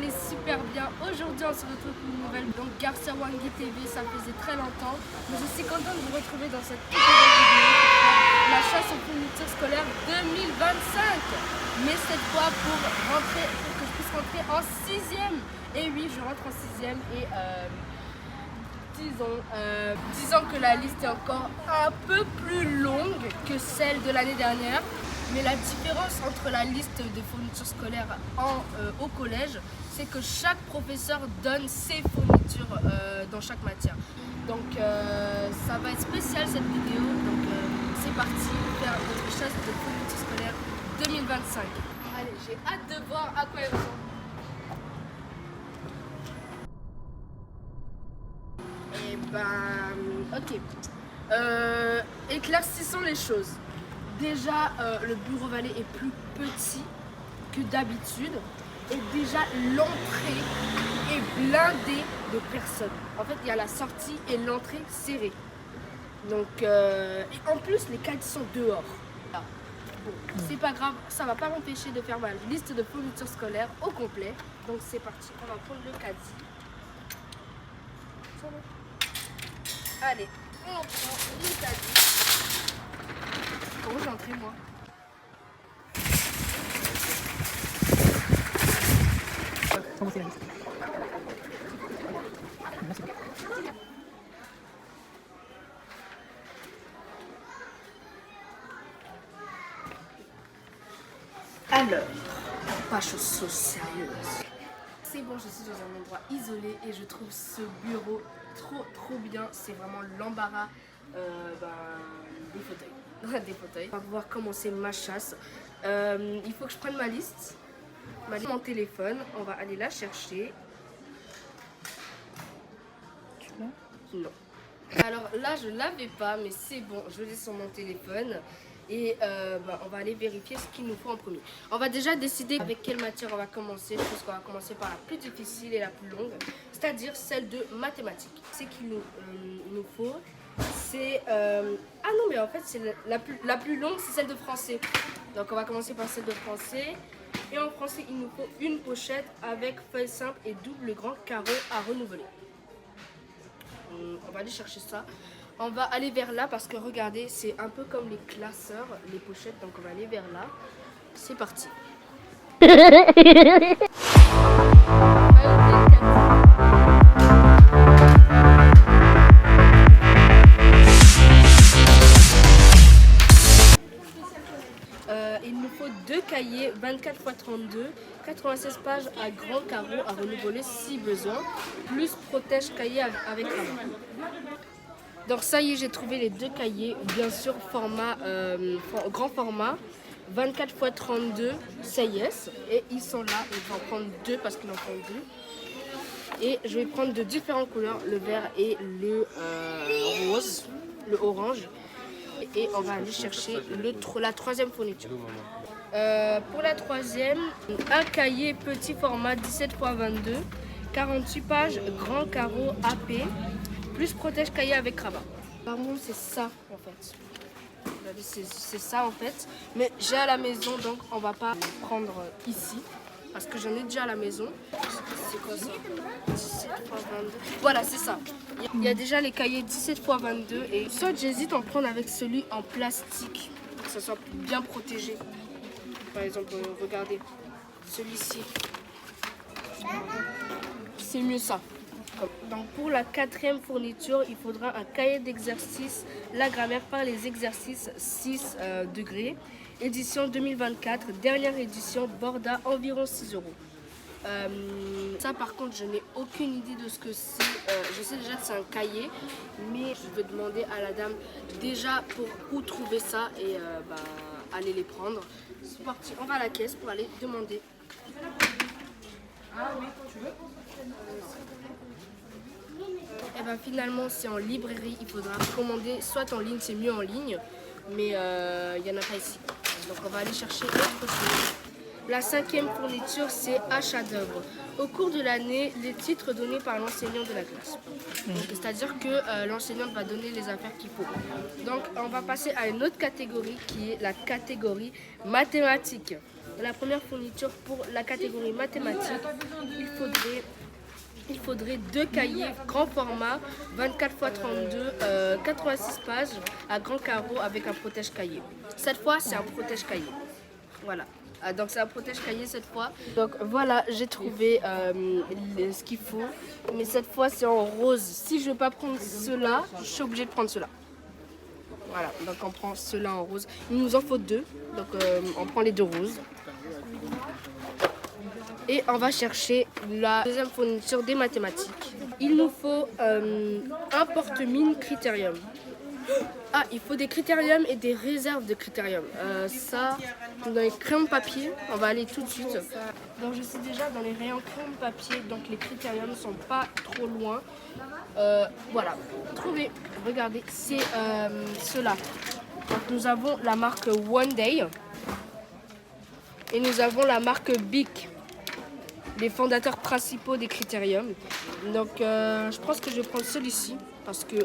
allez super bien. Aujourd'hui on se retrouve pour une nouvelle donc Garcia Wangi TV, ça faisait très longtemps. Mais je suis contente de vous retrouver dans cette toute nouvelle vidéo. La chasse aux fournitures scolaires 2025. Mais cette fois pour que je puisse rentrer en 6e. Et oui, je rentre en 6e et disons que la liste est encore un peu plus longue que celle de l'année dernière. Mais la différence entre la liste de fournitures scolaires au collège, c'est que chaque professeur donne ses fournitures dans chaque matière. Donc ça va être spécial cette vidéo. Donc c'est parti pour faire notre chasse de fournitures scolaires 2025. Allez, j'ai hâte de voir à quoi elles ressemblent. Et ben, ok. Éclaircissons les choses. Déjà, le bureau valet est plus petit que d'habitude. Et déjà, l'entrée est blindée de personnes. En fait, il y a la sortie et l'entrée serrée. Donc, et en plus, les cadres sont dehors. Bon, c'est pas grave, ça va pas m'empêcher de faire ma liste de fournitures scolaires au complet. Donc, c'est parti. On va prendre le caddie. Allez, on prend le caddie. Comment j'ai entré moi? Comment c'est la liste? Alors, pas chose sérieuse. C'est bon, je suis dans un endroit isolé et je trouve ce bureau trop bien. C'est vraiment l'embarras des fauteuils. Des fauteuils. On va pouvoir commencer ma chasse. Il faut que je prenne ma liste. Mon téléphone, on va aller la chercher. Tu l'as? Non. Alors là, je l'avais pas, mais c'est bon, je l'ai sur mon téléphone. Et on va aller vérifier ce qu'il nous faut en premier. On va déjà décider avec quelle matière on va commencer. Je pense qu'on va commencer par la plus difficile et la plus longue, c'est-à-dire celle de mathématiques. Ce qu'il nous faut, c'est... Ah non, mais en fait, c'est la plus longue, c'est celle de français. Donc on va commencer par celle de français. Et en français, il nous faut une pochette avec feuille simple et double grand carreau à renouveler. On va aller chercher ça. On va aller vers là parce que regardez, c'est un peu comme les classeurs, les pochettes. Donc on va aller vers là. C'est parti. Il nous faut deux cahiers 24 x 32, 96 pages à grand carreau à renouveler si besoin, plus protège cahier avec rabat. Donc ça y est, j'ai trouvé les deux cahiers, bien sûr format grand format, 24 x 32 CIS, et ils sont là. Je vais en prendre deux parce qu'il en faut deux. Et je vais prendre de différentes couleurs, le vert et le rose, le orange. Et on va aller chercher la troisième fourniture. Pour la troisième, un cahier petit format 17 x 22, 48 pages, grand carreau AP, plus protège cahier avec rabat. Par contre, c'est ça en fait. C'est ça en fait. Mais j'ai à la maison, donc on va pas prendre ici. Parce que j'en ai déjà à la maison. C'est quoi ça? 17 x 22. Voilà, c'est ça. Il y a déjà les cahiers 17 x 22. Et soit j'hésite à en prendre avec celui en plastique. Pour que ça soit bien protégé. Par exemple, regardez. Celui-ci. C'est mieux ça. Donc pour la quatrième fourniture, il faudra un cahier d'exercice, la grammaire par les exercices 6 degrés, édition 2024, dernière édition, Borda, environ 6 €. Ça par contre, je n'ai aucune idée de ce que c'est. Je sais déjà que c'est un cahier, mais je vais demander à la dame déjà pour où trouver ça et aller les prendre. C'est parti, on va à la caisse pour aller demander. Ah oui, tu veux? Et ben finalement c'est en librairie, il faudra commander soit en ligne, c'est mieux en ligne, mais il n'y en a pas ici. Donc on va aller chercher autre chose. La cinquième fourniture, c'est achat d'œuvres. Au cours de l'année, les titres donnés par l'enseignant de la classe. C'est-à-dire que l'enseignante va donner les affaires qu'il faut. Donc, on va passer à une autre catégorie qui est la catégorie mathématiques. La première fourniture pour la catégorie mathématiques, il faudrait 2 cahiers grand format, 24 x 32, 86 pages à grand carreau avec un protège-cahier. Cette fois, c'est un protège-cahier. Voilà. Donc, c'est un protège-cahier cette fois. Donc, voilà, j'ai trouvé ce qu'il faut. Mais cette fois, c'est en rose. Si je ne veux pas prendre cela, je suis obligée de prendre cela. Voilà, donc on prend cela en rose. Il nous en faut 2. Donc, on prend les 2 roses. Et on va chercher la deuxième fourniture des mathématiques. Il nous faut un porte-mine critérium. Ah, il faut des critériums et des réserves de critérium. Ça, dans les crayons papier, on va aller tout de suite. Donc je sais déjà dans les rayons crayons papier, donc les critériums ne sont pas trop loin. Voilà, trouvez, regardez, c'est ceux-là. Donc nous avons la marque One Day et nous avons la marque Bic, les fondateurs principaux des critériums. Donc je pense que je vais prendre celui-ci parce que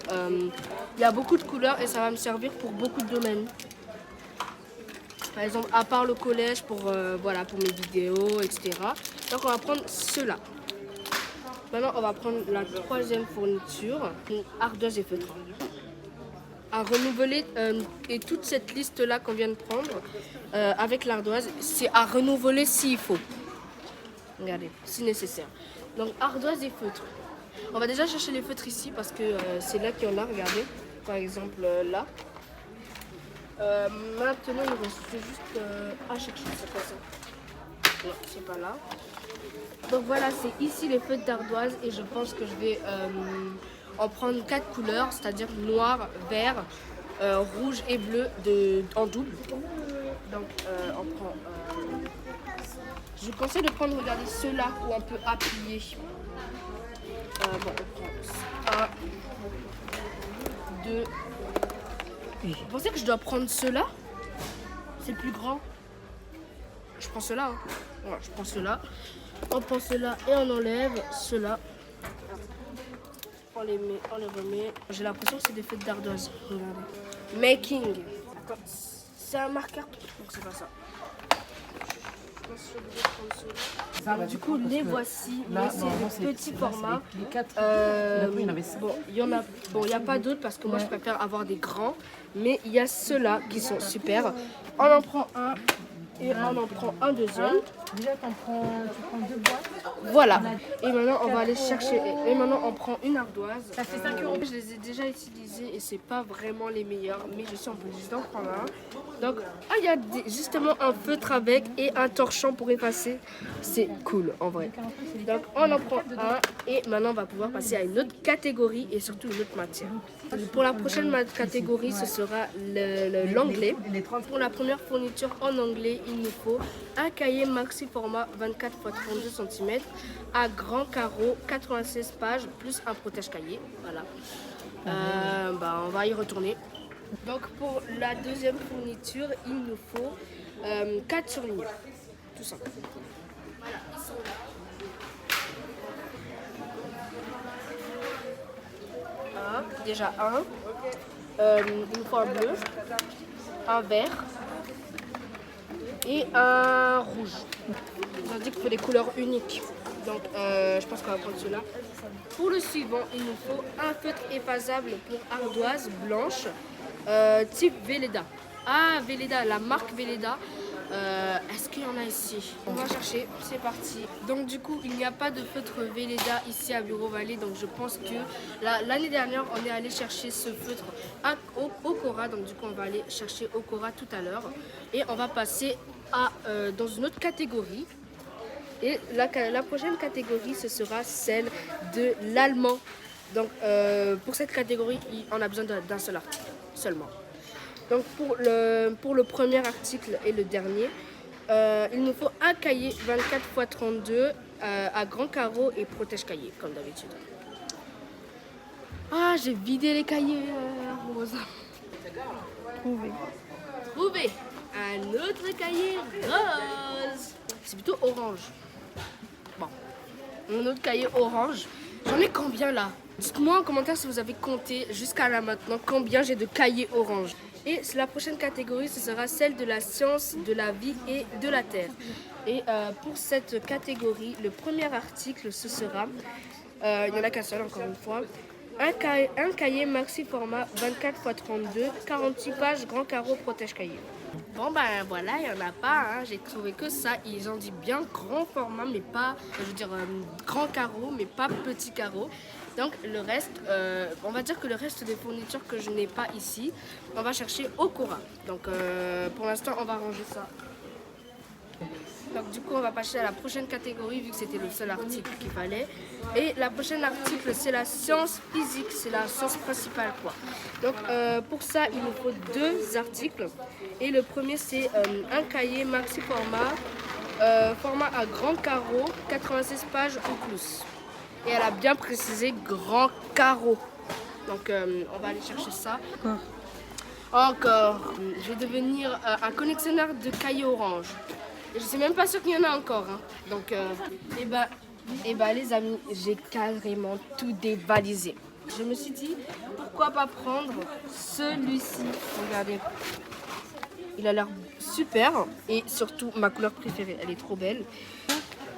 il y a beaucoup de couleurs et ça va me servir pour beaucoup de domaines. Par exemple, à part le collège pour, voilà, pour mes vidéos, etc. Donc on va prendre ceux-là. Maintenant on va prendre la troisième fourniture, ardoise et feutre. À renouveler, et toute cette liste-là qu'on vient de prendre avec l'ardoise, c'est à renouveler s'il faut. Regardez, si nécessaire. Donc ardoise et feutre. On va déjà chercher les feutres ici parce que c'est là qu'il y en a, regardez. Par exemple là. Maintenant il reste juste à chercher, c'est pas ça. Non, c'est pas là. Donc voilà, c'est ici les feutres d'ardoise et je pense que je vais en prendre 4 couleurs, c'est-à-dire noir, vert, rouge et bleu en double. Donc on prend... je vous conseille de prendre, regardez, ceux-là où on peut appuyer. Bon, on prend 1, 2. Vous pensez que je dois prendre ceux-là? C'est le plus grand. Je prends ceux-là. Hein. Voilà, je prends ceux-là. On prend ceux-là et on enlève ceux-là. On les met, on les remet. J'ai l'impression que c'est des feutres d'ardoise. Regardez. Making. Attends, c'est un marqueur. Donc c'est pas ça. Donc, du coup, les voici. Là, c'est des petits formats. Bon, il n'y a pas d'autres parce que moi je préfère avoir des grands. Mais il y a ceux-là qui sont super. On en prend un et on en prend un deuxième. Déjà, tu prends 2 boîtes. Voilà. Et maintenant, on va aller chercher. Et maintenant, on prend une ardoise. Ça fait 5 €. Je les ai déjà utilisés et c'est pas vraiment les meilleurs. Mais je suis obligée d'en prendre un. Donc, il y a justement un feutre avec et un torchon pour effacer. C'est cool en vrai. Donc, on en prend un. Et maintenant, on va pouvoir passer à une autre catégorie et surtout une autre matière. Pour la prochaine catégorie, ce sera l'anglais. Pour la première fourniture en anglais, il nous faut un cahier maxi format 24 x 32 cm à grand carreau, 96 pages, plus un protège-cahier. Voilà. On va y retourner. Donc pour la deuxième fourniture, il nous faut 4 surligneurs. Tout simple. Voilà, ils sont là. Déjà un. Il nous faut un bleu, un vert et un rouge. On dit qu'il faut des couleurs uniques. Donc je pense qu'on va prendre ceux-là. Pour le suivant, il nous faut un feutre effaçable pour ardoise blanche type Velleda. Ah, Velleda, la marque Velleda. Est-ce qu'il y en a ici? On va chercher, c'est parti. Donc du coup, il n'y a pas de feutre Velleda ici à Bureau Vallée. Donc je pense que l'année dernière, on est allé chercher ce feutre au Cora. Donc du coup, on va aller chercher au Cora tout à l'heure. Et on va passer dans une autre catégorie. Et la prochaine catégorie, ce sera celle de l'allemand. Donc pour cette catégorie, on a besoin d'un seul article seulement. Donc pour le premier article et le dernier, il nous faut un cahier 24 x 32 à grand carreau et protège-cahier, comme d'habitude. Ah, j'ai vidé les cahiers roses. Trouvé un autre cahier rose. c'est plutôt orange. Bon, mon autre cahier orange. J'en ai combien là? Dites-moi en commentaire si vous avez compté jusqu'à là maintenant combien j'ai de cahiers orange. Et la prochaine catégorie, ce sera celle de la science, de la vie et de la terre. Et pour cette catégorie, le premier article, ce sera, il n'y en a qu'un seul encore une fois, un cahier maxi format 24 x 32, 46 pages, grand carreau, protège cahier. Bon ben voilà, il n'y en a pas, hein. J'ai trouvé que ça, ils ont dit bien grand format, mais pas, je veux dire grand carreau, mais pas petit carreau. Donc le reste, on va dire que le reste des fournitures que je n'ai pas ici, on va chercher au Cora. Donc pour l'instant, on va ranger ça. Donc du coup, on va passer à la prochaine catégorie vu que c'était le seul article qu'il fallait. Et la prochaine article, c'est la science physique, c'est la science principale quoi. Donc pour ça, il nous faut 2 articles. Et le premier, c'est un cahier maxi format, format à grand carreau, 96 pages ou plus. Et elle a bien précisé grand carreau. Donc on va aller chercher ça. Encore. Je vais devenir un collectionneur de cahiers orange. Je suis même pas sûre qu'il y en a encore. Hein. Donc, les amis, j'ai carrément tout dévalisé. Je me suis dit, pourquoi pas prendre celui-ci. Regardez. Il a l'air super. Et surtout, ma couleur préférée. Elle est trop belle.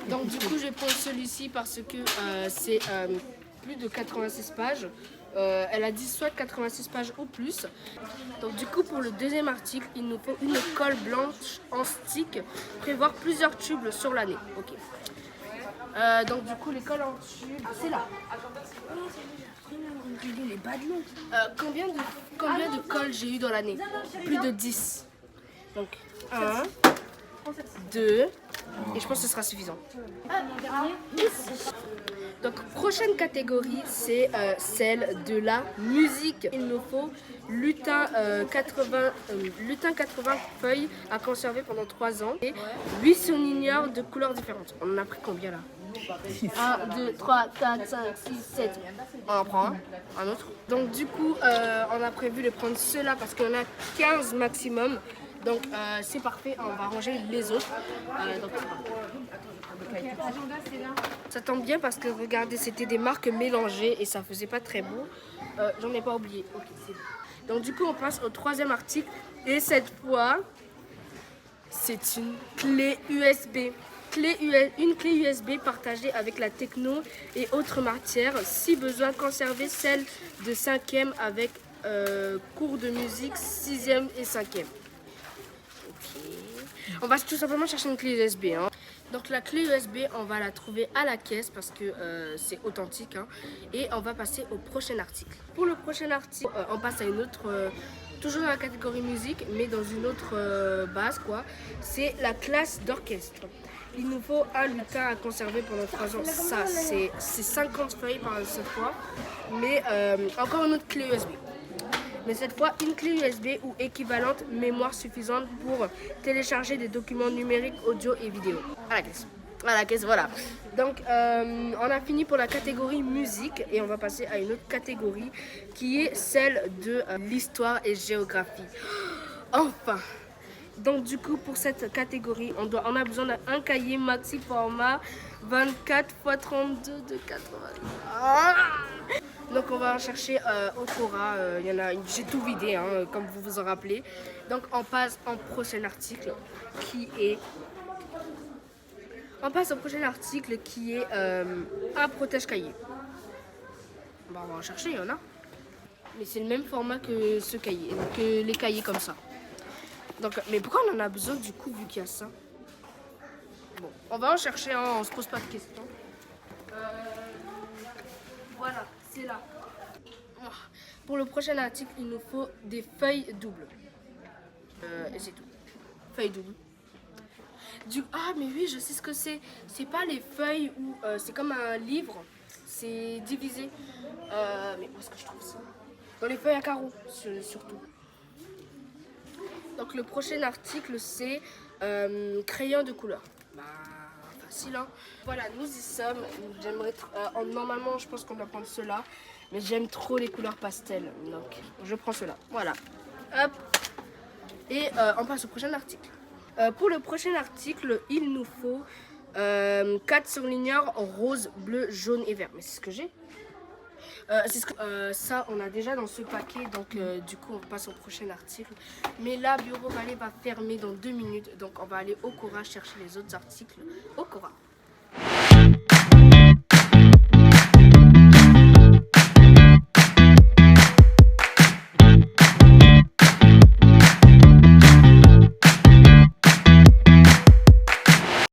Donc, du coup, je vais prendre celui-ci parce que c'est plus de 86 pages. Elle a dit soit 86 pages ou plus. Donc du coup pour le deuxième article, il nous faut une colle blanche en stick, prévoir plusieurs tubes sur l'année. Ok. Donc du coup les colles en tube, c'est là. Les badlons. Combien de colles j'ai eu dans l'année? Plus de 10. Donc 1, 2, et je pense que ce sera suffisant. Donc prochaine catégorie, c'est celle de la musique. Il nous faut lutin 80 feuilles à conserver pendant 3 ans et 8 surligneurs de couleurs différentes. On en a pris combien là? 1, 2, 3, 4, 5, 6, 7. On en prend un autre. Donc du coup, on a prévu de prendre ceux-là parce qu'il y en a 15 maximum. Donc c'est parfait, on va ranger les autres. Ça tombe bien parce que regardez, c'était des marques mélangées et ça faisait pas très beau. J'en ai pas oublié. Ok, c'est bon. Donc du coup, on passe au troisième article et cette fois, c'est une clé USB. Une clé USB partagée avec la techno et autres matières. Si besoin, conserver celle de 5e avec cours de musique 6e et 5e. Ok. On va tout simplement chercher une clé USB. Hein. Donc la clé USB, on va la trouver à la caisse parce que c'est authentique. Hein. Et on va passer au prochain article. Pour le prochain article, on passe à une autre... toujours dans la catégorie musique, mais dans une autre base, quoi. C'est la classe d'orchestre. Il nous faut un lutin à conserver pendant 3 ans. Ça, c'est 50 feuilles par cette fois. Mais encore une autre clé USB. Mais cette fois, une clé USB ou équivalente mémoire suffisante pour télécharger des documents numériques, audio et vidéo. À la caisse. À la caisse, voilà. Donc, on a fini pour la catégorie musique et on va passer à une autre catégorie qui est celle de l'histoire et géographie. Enfin! Donc, du coup, pour cette catégorie, on a besoin d'un cahier maxi format 24 x 32 de 80. Donc, on va chercher au Cora. J'ai tout vidé, hein, comme vous vous en rappelez. Donc, on passe au prochain article qui est... On passe au prochain article qui est un protège-cahier. Bon, on va en chercher, il y en a. Mais c'est le même format que ce cahier, que les cahiers comme ça. Donc, mais pourquoi on en a besoin du coup vu qu'il y a ça? Bon, on va en chercher, hein, on se pose pas de questions. Voilà, c'est là. Pour le prochain article, il nous faut des feuilles doubles. Et c'est tout. Feuilles doubles. Ah mais oui, je sais ce que c'est. C'est pas les feuilles où c'est comme un livre. C'est divisé. Mais où est-ce que je trouve ça? Dans les feuilles à carreaux, surtout. Donc le prochain article, c'est crayon de couleur. Bah, facile, hein. Voilà, nous y sommes. J'aimerais normalement, je pense qu'on doit prendre ceux-là. Mais j'aime trop les couleurs pastel. Donc, je prends ceux-là. Voilà. Hop. Et on passe au prochain article. Pour le prochain article, il nous faut 4 surligneurs en rose, bleu, jaune et vert. Mais c'est ce que j'ai. Ça, on a déjà dans ce paquet, donc du coup, on passe au prochain article. Mais là, Bureau Ballet va fermer dans 2 minutes, donc on va aller au Cora chercher les autres articles au Cora.